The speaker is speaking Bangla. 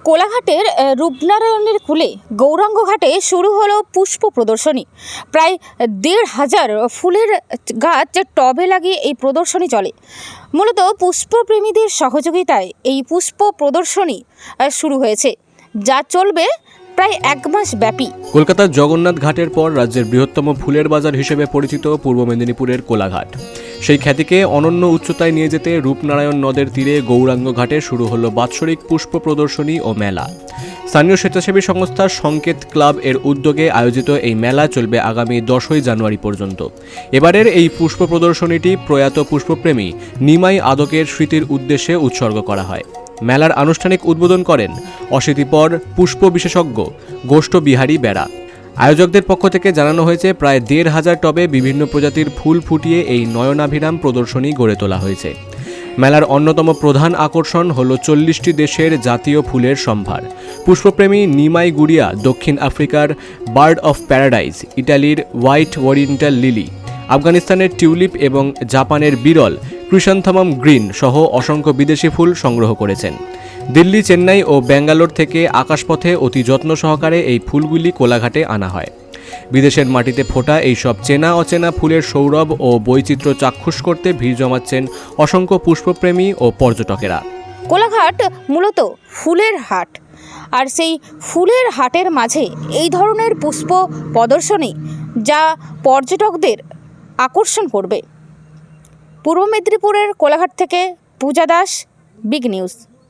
কোলাঘাটের রূপনারায়ণের কূলে গৌরাঙ্গ ঘাটে শুরু হলো পুষ্প প্রদর্শনী। প্রায় ১,৫০০ ফুলের গাছ টবে লাগিয়ে এই প্রদর্শনী চলে। মূলত পুষ্পপ্রেমীদের সহযোগিতায় এই পুষ্প প্রদর্শনী শুরু হয়েছে, যা চলবে প্রায় ১ মাস ব্যাপী। কলকাতার জগন্নাথ ঘাটের পর রাজ্যের বৃহত্তম ফুলের বাজার হিসেবে পরিচিত পূর্ব মেদিনীপুরের কোলাঘাট, সেই খ্যাতিকে অনন্য উচ্চতায় নিয়ে যেতে রূপনারায়ণ নদের তীরে গৌরাঙ্গ ঘাটে শুরু হলো বাৎসরিক পুষ্প প্রদর্শনী ও মেলা। স্থানীয় স্বেচ্ছাসেবী সংস্থা সংকেত ক্লাব এর উদ্যোগে আয়োজিত এই মেলা চলবে আগামী ১০ই জানুয়ারি পর্যন্ত। এবারের এই পুষ্প প্রদর্শনীটি প্রয়াত পুষ্পপ্রেমী নিমাই আদকের স্মৃতির উদ্দেশ্যে উৎসর্গ করা হয়। মেলার আনুষ্ঠানিক উদ্বোধন করেন অশীতিপর পুষ্প বিশেষজ্ঞ গোষ্ঠ বিহারী বেড়া। আয়োজকদের পক্ষ থেকে জানানো হয়েছে, প্রায় ১,৫০০ টবে বিভিন্ন প্রজাতির ফুল ফুটিয়ে এই নয়নাভিরাম প্রদর্শনী গড়ে তোলা হয়েছে। মেলার অন্যতম প্রধান আকর্ষণ হল ৪০টি দেশের জাতীয় ফুলের সম্ভার। পুষ্পপ্রেমী নিমাই গুড়িয়া দক্ষিণ আফ্রিকার বার্ড অফ প্যারাডাইজ, ইটালির হোয়াইট ওরিয়েন্টাল লিলি, আফগানিস্তানের টিউলিপ এবং জাপানের বিরল ক্রিসান্থামাম গ্রিন সহ অসংখ্য বিদেশি ফুল সংগ্রহ করেছেন। দিল্লি, চেন্নাই ও ব্যাঙ্গালোর থেকে আকাশপথে অতি যত্ন সহকারে এই ফুলগুলি কোলাঘাটে আনা হয়। বিদেশের মাটিতে ফোটা এইসব চেনা অচেনা ফুলের সৌরভ ও বৈচিত্র্য চাক্ষুষ করতে ভিড় জমাচ্ছেন অসংখ্য পুষ্পপ্রেমী ও পর্যটকেরা। কোলাঘাট মূলত ফুলের হাট, আর সেই ফুলের হাটের মাঝে এই ধরনের পুষ্প প্রদর্শনী যা পর্যটকদের আকর্ষণ করবে। পূর্ব মেদিনীপুরের কোলাঘাট থেকে পূজা দাস, বিগ নিউজ।